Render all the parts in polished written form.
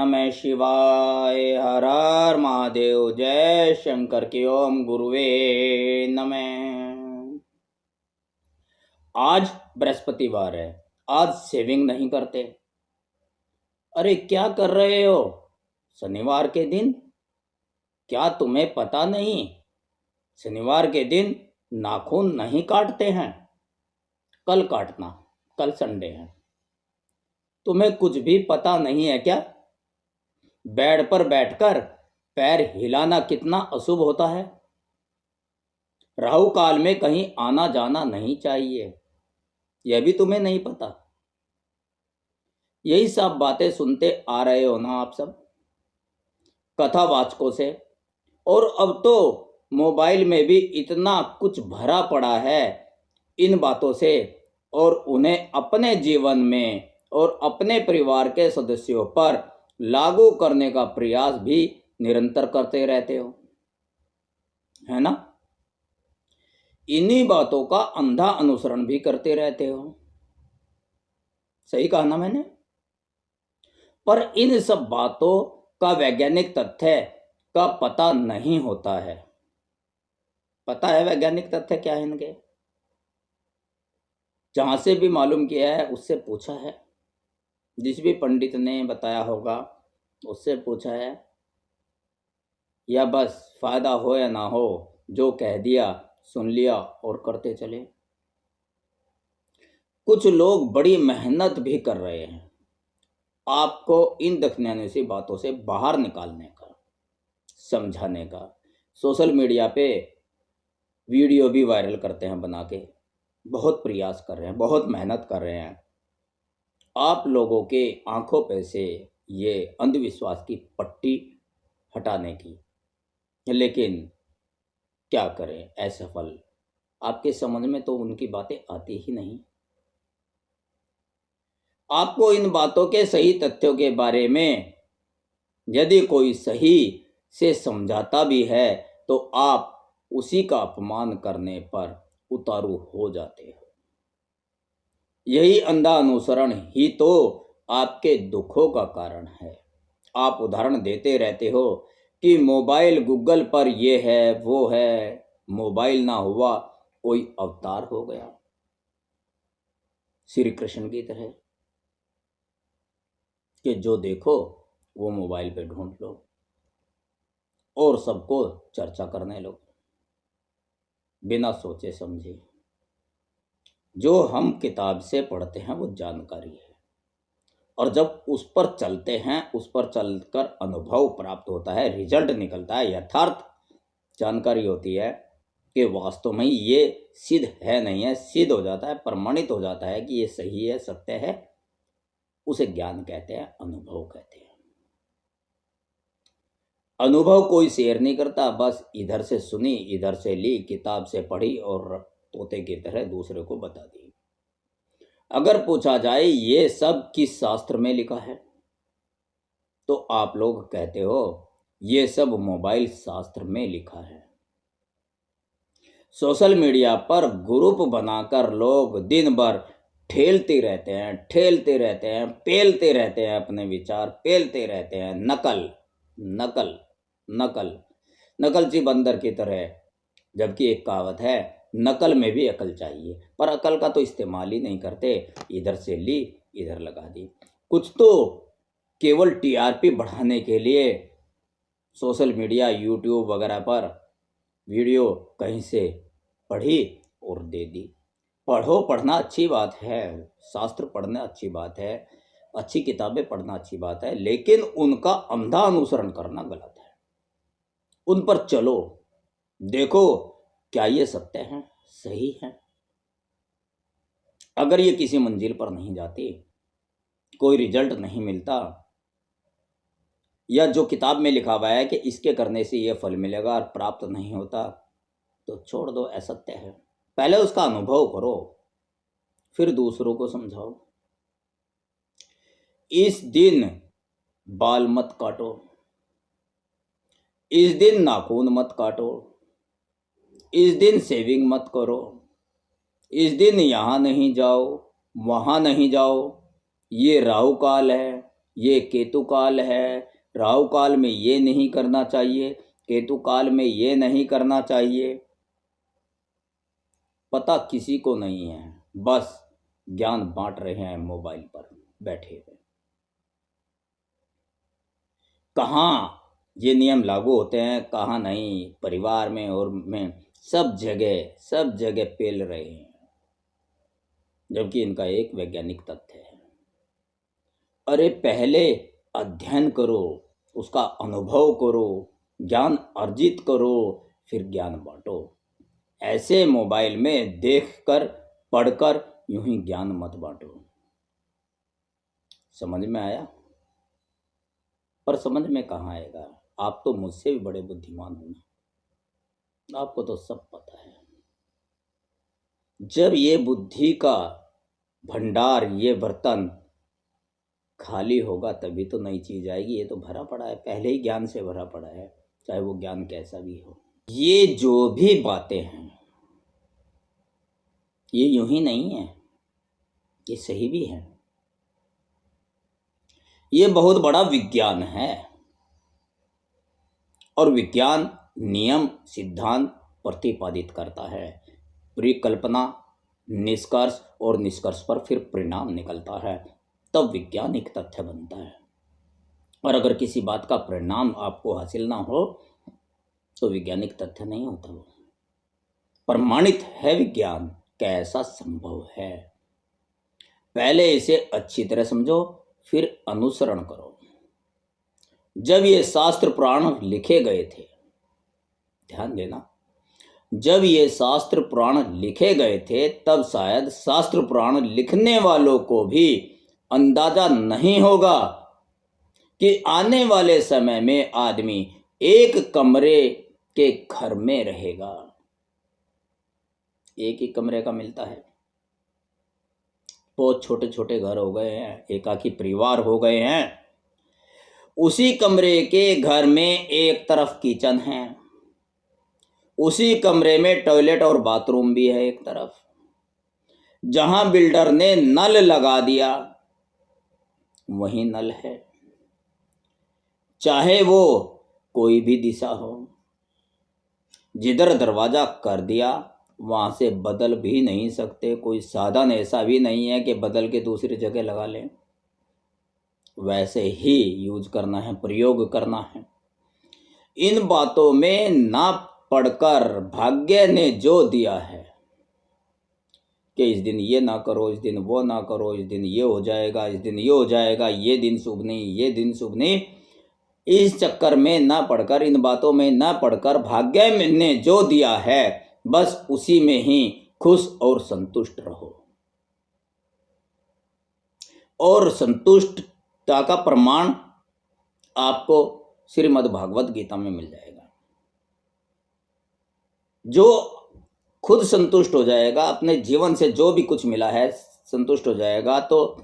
नमः शिवाय। हर हर महादेव। जय शंकर की ओम गुरुवे नमः। आज बृहस्पतिवार है, आज सेविंग नहीं करते। अरे क्या कर रहे हो शनिवार के दिन? क्या तुम्हें पता नहीं, शनिवार के दिन नाखून नहीं काटते हैं। कल काटना, कल संडे है। तुम्हें कुछ भी पता नहीं है क्या? बेड पर बैठकर पैर हिलाना कितना अशुभ होता है। राहु काल में कहीं आना जाना नहीं चाहिए, यह भी तुम्हें नहीं पता। यही सब बातें सुनते आ रहे हो ना आप सब कथावाचकों से। और अब तो मोबाइल में भी इतना कुछ भरा पड़ा है इन बातों से, और उन्हें अपने जीवन में और अपने परिवार के सदस्यों पर लागू करने का प्रयास भी निरंतर करते रहते हो, है ना? इन्हीं बातों का अंधा अनुसरण भी करते रहते हो। सही कहा ना मैंने? पर इन सब बातों का वैज्ञानिक तथ्य का पता नहीं होता है। पता है वैज्ञानिक तथ्य क्या है इनके? जहां से भी मालूम किया है उससे पूछा है, जिस भी पंडित ने बताया होगा उससे पूछा है, या बस फायदा हो या ना हो जो कह दिया सुन लिया और करते चले। कुछ लोग बड़ी मेहनत भी कर रहे हैं आपको इन दखनियाने सी बातों से बाहर निकालने का, समझाने का। सोशल मीडिया पे वीडियो भी वायरल करते हैं बना के, बहुत प्रयास कर रहे हैं, बहुत मेहनत कर रहे हैं आप लोगों के आंखों पे से ये अंधविश्वास की पट्टी हटाने की। लेकिन क्या करें, असफल। आपके समझ में तो उनकी बातें आती ही नहीं। आपको इन बातों के सही तथ्यों के बारे में यदि कोई सही से समझाता भी है तो आप उसी का अपमान करने पर उतारू हो जाते हो। यही अंधा अनुसरण ही तो आपके दुखों का कारण है। आप उदाहरण देते रहते हो कि मोबाइल गूगल पर ये है वो है, मोबाइल ना हुआ कोई अवतार हो गया, श्री कृष्ण की तरह कि जो देखो वो मोबाइल पे ढूंढ लो और सबको चर्चा करने लो बिना सोचे समझे। जो हम किताब से पढ़ते हैं वो जानकारी है, और जब उस पर चलते हैं, उस पर चलकर अनुभव प्राप्त होता है, रिजल्ट निकलता है, यथार्थ जानकारी होती है कि वास्तव में ये सिद्ध है नहीं है, सिद्ध हो जाता है, प्रमाणित हो जाता है कि ये सही है, सत्य है, उसे ज्ञान कहते हैं, अनुभव कहते हैं। अनुभव कोई शेयर नहीं करता, बस इधर से सुनी, इधर से ली, किताब से पढ़ी और तोते की तरह दूसरे को बता दी। अगर पूछा जाए ये सब किस शास्त्र में लिखा है, तो आप लोग कहते हो ये सब मोबाइल शास्त्र में लिखा है। सोशल मीडिया पर ग्रुप बनाकर लोग दिन भर ठेलते रहते हैं, पेलते रहते हैं, अपने विचार पेलते रहते हैं। नकल नकल नकल नकलची बंदर की तरह। जबकि एक कहावत है, नकल में भी अकल चाहिए, पर अकल का तो इस्तेमाल ही नहीं करते। इधर से ली, इधर लगा दी। कुछ तो केवल टीआरपी बढ़ाने के लिए सोशल मीडिया, यूट्यूब वगैरह पर वीडियो कहीं से पढ़ी और दे दी। पढ़ो, पढ़ना अच्छी बात है, शास्त्र पढ़ना अच्छी बात है, अच्छी किताबें पढ़ना अच्छी बात है, लेकिन उनका अंधा अनुसरण करना गलत है। उन पर चलो, देखो क्या ये सत्य है, सही है। अगर ये किसी मंजिल पर नहीं जाती, कोई रिजल्ट नहीं मिलता, या जो किताब में लिखा हुआ है कि इसके करने से ये फल मिलेगा और प्राप्त नहीं होता, तो छोड़ दो, असत्य है। पहले उसका अनुभव करो, फिर दूसरों को समझाओ। इस दिन बाल मत काटो, इस दिन नाखून मत काटो, इस दिन सेविंग मत करो, इस दिन यहाँ नहीं जाओ, वहाँ नहीं जाओ, ये राहु काल है, ये केतु काल है, राहु काल में ये नहीं करना चाहिए, केतु काल में ये नहीं करना चाहिए, पता किसी को नहीं है। बस ज्ञान बांट रहे हैं मोबाइल पर बैठे हुए। कहाँ ये नियम लागू होते हैं, कहाँ नहीं। परिवार में और में सब जगह पेल रहे हैं, जबकि इनका एक वैज्ञानिक तथ्य है। अरे पहले अध्ययन करो, उसका अनुभव करो, ज्ञान अर्जित करो, फिर ज्ञान बांटो। ऐसे मोबाइल में देखकर पढ़कर यूं ही ज्ञान मत बांटो। समझ में आया? पर समझ में कहाँ आएगा, आप तो मुझसे भी बड़े बुद्धिमान हो ना, आपको तो सब पता है। जब ये बुद्धि का भंडार, ये बर्तन खाली होगा तभी तो नई चीज आएगी। ये तो भरा पड़ा है, पहले ही ज्ञान से भरा पड़ा है, चाहे वो ज्ञान कैसा भी हो। ये जो भी बातें हैं ये यूं ही नहीं है, ये सही भी है। ये बहुत बड़ा विज्ञान है, और विज्ञान नियम सिद्धांत प्रतिपादित करता है, परिकल्पना, निष्कर्ष, और निष्कर्ष पर फिर परिणाम निकलता है, तब वैज्ञानिक तथ्य बनता है। और अगर किसी बात का परिणाम आपको हासिल ना हो तो वैज्ञानिक तथ्य नहीं होता। वो प्रमाणित है विज्ञान, कैसा संभव है। पहले इसे अच्छी तरह समझो, फिर अनुसरण करो। जब ये शास्त्र पुराण लिखे गए थे, ध्यान देना, जब ये शास्त्र पुराण लिखे गए थे तब शायद शास्त्र पुराण लिखने वालों को भी अंदाजा नहीं होगा कि आने वाले समय में आदमी एक कमरे के घर में रहेगा। एक ही कमरे का मिलता है, बहुत छोटे छोटे घर हो गए हैं, एकाकी परिवार हो गए हैं। उसी कमरे के घर में एक तरफ किचन है, उसी कमरे में टॉयलेट और बाथरूम भी है एक तरफ। जहां बिल्डर ने नल लगा दिया वही नल है, चाहे वो कोई भी दिशा हो। जिधर दरवाजा कर दिया वहां से बदल भी नहीं सकते, कोई साधन ऐसा भी नहीं है कि बदल के दूसरी जगह लगा लें। वैसे ही यूज करना है, प्रयोग करना है। इन बातों में ना पढ़कर भाग्य ने जो दिया है कि इस दिन ये ना करो, इस दिन वो ना करो, इस दिन ये हो जाएगा, इस दिन ये हो जाएगा, ये दिन शुभ नहीं, ये दिन शुभ नहीं, इस चक्कर में ना पढ़कर, इन बातों में ना पढ़कर भाग्य ने जो दिया है बस उसी में ही खुश और संतुष्ट रहो। और संतुष्टता का प्रमाण आपको श्रीमद् भागवत गीता में मिल जाएगा। जो खुद संतुष्ट हो जाएगा, अपने जीवन से जो भी कुछ मिला है संतुष्ट हो जाएगा, तो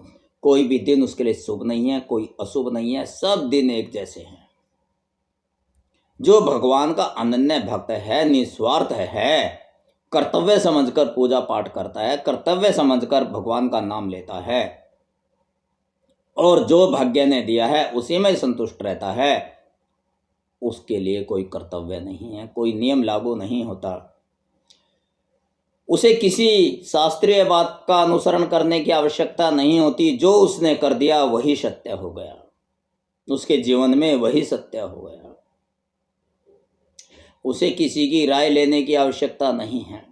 कोई भी दिन उसके लिए शुभ नहीं है, कोई अशुभ नहीं है, सब दिन एक जैसे हैं। जो भगवान का अनन्य भक्त है, निस्वार्थ है, कर्तव्य समझकर पूजा पाठ करता है, कर्तव्य समझकर भगवान का नाम लेता है, और जो भाग्य ने दिया है उसी में संतुष्ट रहता है, उसके लिए कोई कर्तव्य नहीं है, कोई नियम लागू नहीं होता। उसे किसी शास्त्रीय बात का अनुसरण करने की आवश्यकता नहीं होती। जो उसने कर दिया वही सत्य हो गया, उसके जीवन में वही सत्य हो गया। उसे किसी की राय लेने की आवश्यकता नहीं है।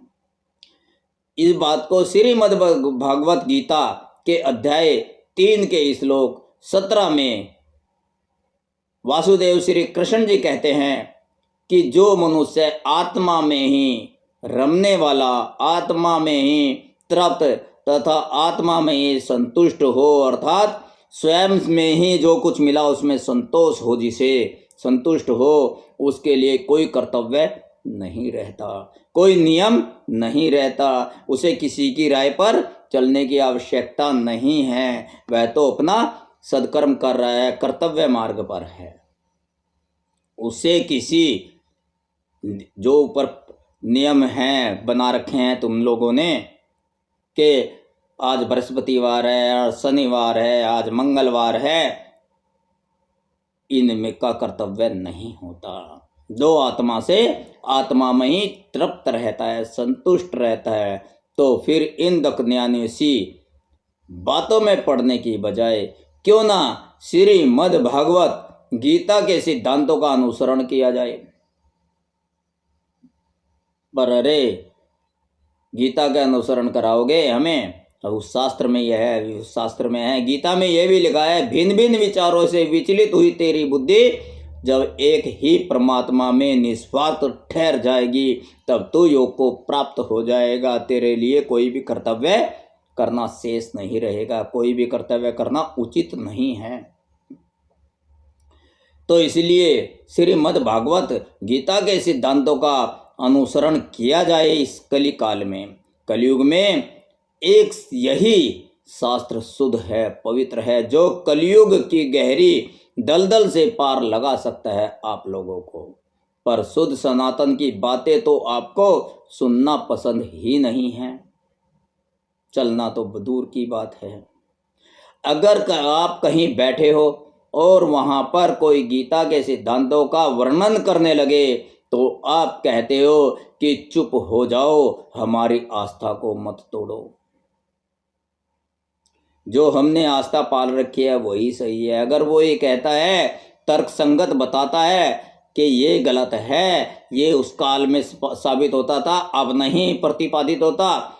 इस बात को श्रीमद् भागवत गीता के अध्याय 3 के श्लोक 17 में वासुदेव श्री कृष्ण जी कहते हैं कि जो मनुष्य आत्मा में ही रमने वाला, आत्मा में ही तृप्त तथा आत्मा में ही संतुष्ट हो, अर्थात स्वयं में ही जो कुछ मिला उसमें संतोष हो, जिसे संतुष्ट हो, उसके लिए कोई कर्तव्य नहीं रहता, कोई नियम नहीं रहता, उसे किसी की राय पर चलने की आवश्यकता नहीं है। वह तो अपना सदकर्म कर रहा है, कर्तव्य मार्ग पर है। उसे किसी जो ऊपर नियम हैं बना रखे हैं तुम लोगों ने कि आज बृहस्पतिवार है, आज शनिवार है, आज मंगलवार है, इनमें का कर्तव्य नहीं होता। जो आत्मा से आत्मा में ही तृप्त रहता है, संतुष्ट रहता है, तो फिर इन दकन्यानी सी बातों में पढ़ने की बजाय क्यों ना श्रीमद् भागवत गीता के सिद्धांतों का अनुसरण किया जाए। पर अरे गीता का अनुसरण कराओगे हमें, और उस शास्त्र में यह है, उस शास्त्र में है, गीता में यह भी लिखा है, भिन्न भिन्न विचारों से विचलित हुई तेरी बुद्धि जब एक ही परमात्मा में निस्वार्थ ठहर जाएगी तब तू योग को प्राप्त हो जाएगा। तेरे लिए कोई भी कर्तव्य करना शेष नहीं रहेगा, कोई भी कर्तव्य करना उचित नहीं है। तो इसलिए श्रीमद् भागवत गीता के सिद्धांतों का अनुसरण किया जाए इस कली काल में। कलयुग में एक यही शास्त्र शुद्ध है, पवित्र है, जो कलयुग की गहरी दलदल से पार लगा सकता है आप लोगों को। पर शुद्ध सनातन की बातें तो आपको सुनना पसंद ही नहीं है, चलना तो दूर की बात है। अगर आप कहीं बैठे हो और वहां पर कोई गीता के सिद्धांतों का वर्णन करने लगे तो आप कहते हो कि चुप हो जाओ, हमारी आस्था को मत तोड़ो। जो हमने आस्था पाल रखी है वही सही है। अगर वो ये कहता है, तर्क संगत बताता है कि ये गलत है, ये उस काल में साबित होता था, अब नहीं प्रतिपादित होता,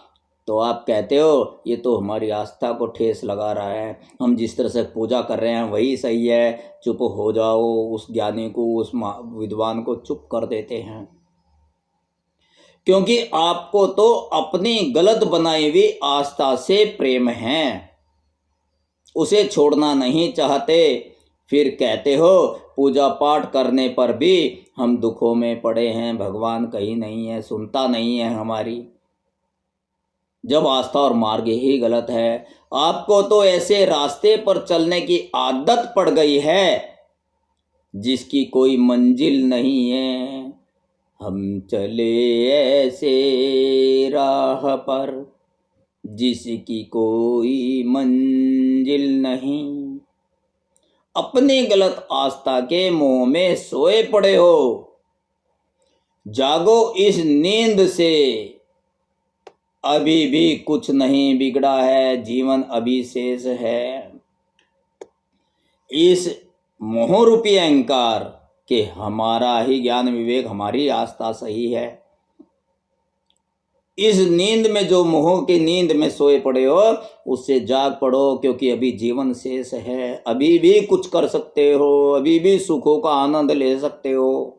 तो आप कहते हो ये तो हमारी आस्था को ठेस लगा रहा है, हम जिस तरह से पूजा कर रहे हैं वही सही है, चुप हो जाओ। उस ज्ञानी को, उस विद्वान को चुप कर देते हैं, क्योंकि आपको तो अपनी गलत बनाई हुई आस्था से प्रेम है, उसे छोड़ना नहीं चाहते। फिर कहते हो पूजा पाठ करने पर भी हम दुखों में पड़े हैं, भगवान कहीं नहीं है, सुनता नहीं है हमारी। जब आस्था और मार्ग ही गलत है, आपको तो ऐसे रास्ते पर चलने की आदत पड़ गई है जिसकी कोई मंजिल नहीं है। हम चले ऐसे राह पर जिसकी कोई मंजिल नहीं। अपनी गलत आस्था के मोह में सोए पड़े हो, जागो इस नींद से, अभी भी कुछ नहीं बिगड़ा है, जीवन अभी शेष है। इस मोहरूपी अहंकार के हमारा ही ज्ञान विवेक, हमारी आस्था सही है, इस नींद में जो मोह की नींद में सोए पड़े हो उससे जाग पड़ो, क्योंकि अभी जीवन शेष है, अभी भी कुछ कर सकते हो, अभी भी सुखों का आनंद ले सकते हो।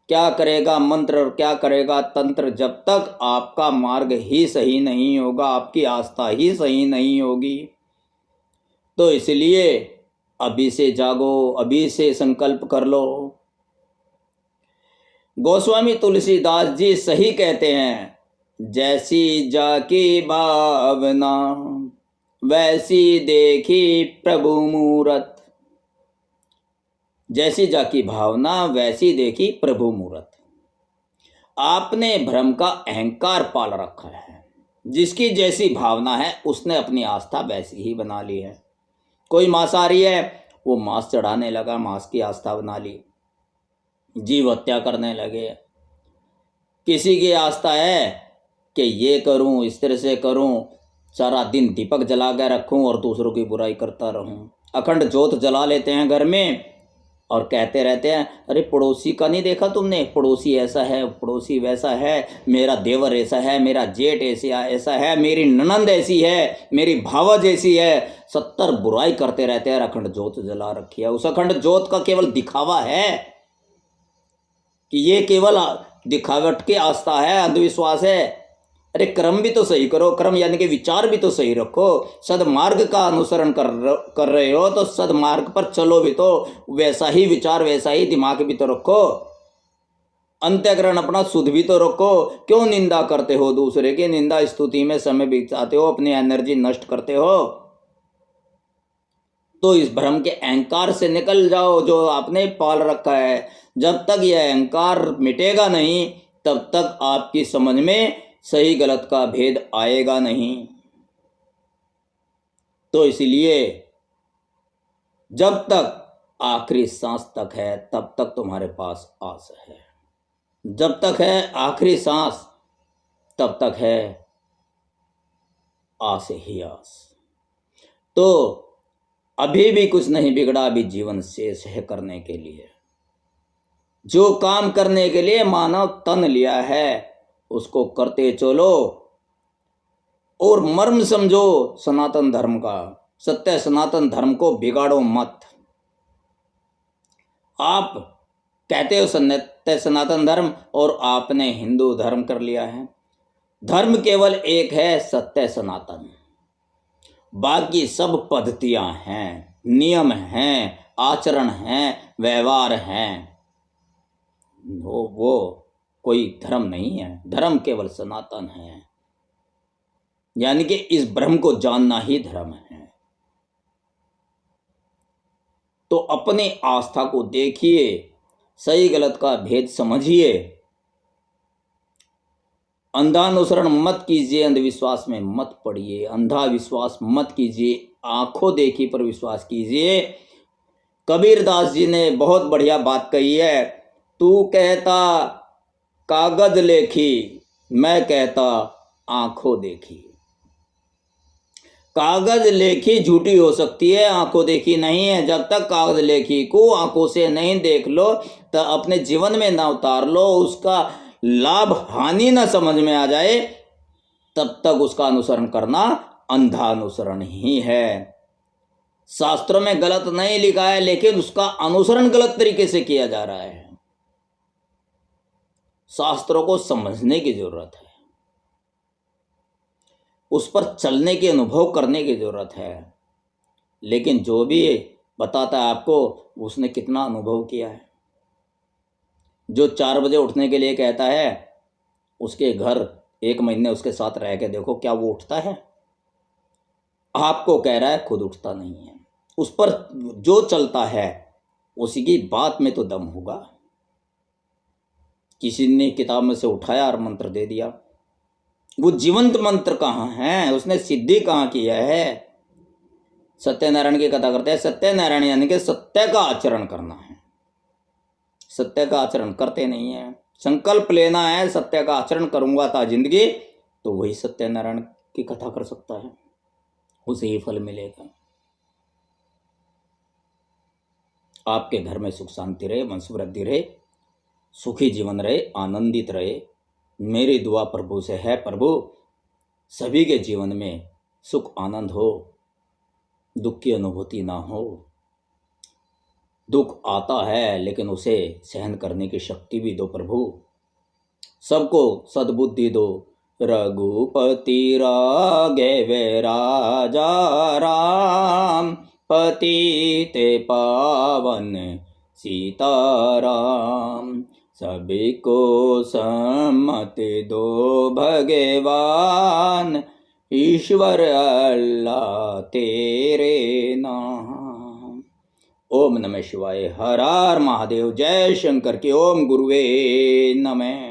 क्या करेगा मंत्र और क्या करेगा तंत्र, जब तक आपका मार्ग ही सही नहीं होगा, आपकी आस्था ही सही नहीं होगी। तो इसलिए अभी से जागो, अभी से संकल्प कर लो। गोस्वामी तुलसीदास जी सही कहते हैं, जैसी जाकी भावना वैसी देखी प्रभु मूरत। जैसी जाकी भावना वैसी देखी प्रभु मूरत। आपने भ्रम का अहंकार पाल रखा है, जिसकी जैसी भावना है उसने अपनी आस्था वैसी ही बना ली है। कोई मांसाहारी है, वो मांस चढ़ाने लगा, मांस की आस्था बना ली, जीव हत्या करने लगे। किसी की आस्था है कि ये करूं, इस तरह से करूं, सारा दिन दीपक जला कर रखूं और दूसरों की बुराई करता रहूं। अखंड ज्योत जला लेते हैं घर में और कहते रहते हैं, अरे पड़ोसी का नहीं देखा तुमने, पड़ोसी ऐसा है, पड़ोसी वैसा है, मेरा देवर ऐसा है, मेरा जेठ ऐसा है, मेरी ननंद ऐसी है, मेरी भावज ऐसी है। 70 बुराई करते रहते हैं, अखंड ज्योत जला रखी है। उस अखंड ज्योत का केवल दिखावा है कि ये केवल दिखावट की आस्था है, अंधविश्वास है। अरे कर्म भी तो सही करो, कर्म यानी कि विचार भी तो सही रखो। सदमार्ग का अनुसरण कर रहे हो तो सदमार्ग पर चलो भी तो, वैसा ही विचार वैसा ही दिमाग भी तो रखो, अंतःकरण अपना शुद्ध भी तो रखो। क्यों निंदा करते हो दूसरे की, निंदा स्तुति में समय बिताते हो, अपनी एनर्जी नष्ट करते हो। तो इस भ्रम के अहंकार से निकल जाओ जो आपने पाल रखा है। जब तक यह अहंकार मिटेगा नहीं तब तक आपकी समझ में सही गलत का भेद आएगा नहीं। तो इसलिए जब तक आखिरी सांस तक है तब तक तुम्हारे पास आस है। जब तक है आखिरी सांस तब तक है आस ही आस। तो अभी भी कुछ नहीं बिगड़ा, अभी जीवन शेष है करने के लिए। जो काम करने के लिए मानव तन लिया है उसको करते चलो और मर्म समझो सनातन धर्म का। सत्य सनातन धर्म को बिगाड़ो मत। आप कहते हो सत्य सनातन धर्म और आपने हिंदू धर्म कर लिया है। धर्म केवल एक है, सत्य सनातन। बाकी सब पद्धतियां हैं, नियम हैं, आचरण हैं, व्यवहार हैं। वो कोई धर्म नहीं है। धर्म केवल सनातन है, यानी कि इस ब्रह्म को जानना ही धर्म है। तो अपनी आस्था को देखिए, सही गलत का भेद समझिए। अंधानुसरण मत कीजिए, अंधविश्वास में मत पड़िए। अंधा विश्वास मत कीजिए, आंखों देखी पर विश्वास कीजिए। कबीरदास जी ने बहुत बढ़िया बात कही है, तू कहता कागज लेखी, मैं कहता आंखों देखी। कागज लेखी झूठी हो सकती है, आंखों देखी नहीं है। जब तक कागज लेखी को आंखों से नहीं देख लो, तो अपने जीवन में ना उतार लो, उसका लाभ हानि ना समझ में आ जाए, तब तक उसका अनुसरण करना अंधा अनुसरण ही है। शास्त्रों में गलत नहीं लिखा है, लेकिन उसका अनुसरण गलत तरीके से किया जा रहा है। शास्त्रों को समझने की जरूरत है, उस पर चलने के अनुभव करने की जरूरत है। लेकिन जो भी बताता है आपको, उसने कितना अनुभव किया है। जो 4 बजे उठने के लिए कहता है, उसके घर 1 महीने उसके साथ रह के देखो, क्या वो उठता है? आपको कह रहा है, खुद उठता नहीं है। उस पर जो चलता है उसी की बात में तो दम होगा। किसी ने किताब में से उठाया और मंत्र दे दिया, वो जीवंत मंत्र कहाँ है? उसने सिद्धि कहाँ किया है? सत्यनारायण की कथा करते हैं। सत्यनारायण यानी कि सत्य का आचरण करना है। सत्य का आचरण करते नहीं है। संकल्प लेना है, सत्य का आचरण करूंगा था जिंदगी, तो वही सत्यनारायण की कथा कर सकता है, उसे ही फल मिलेगा। आपके घर में सुख शांति रहे, वंश वृद्धि रहे, सुखी जीवन रहे, आनंदित रहे। मेरी दुआ प्रभु से है, प्रभु सभी के जीवन में सुख आनंद हो, दुख की अनुभूति ना हो। दुख आता है लेकिन उसे सहन करने की शक्ति भी दो प्रभु। सबको सद्बुद्धि दो। रघुपति राघव राजा राम, पतिते पावन सीताराम। सभी को सम्मति दो भगवान, ईश्वर अल्लाह तेरे नाम। ओम नमः शिवाय। हर हर महादेव। जय शंकर की। ओम गुरुवे नमः।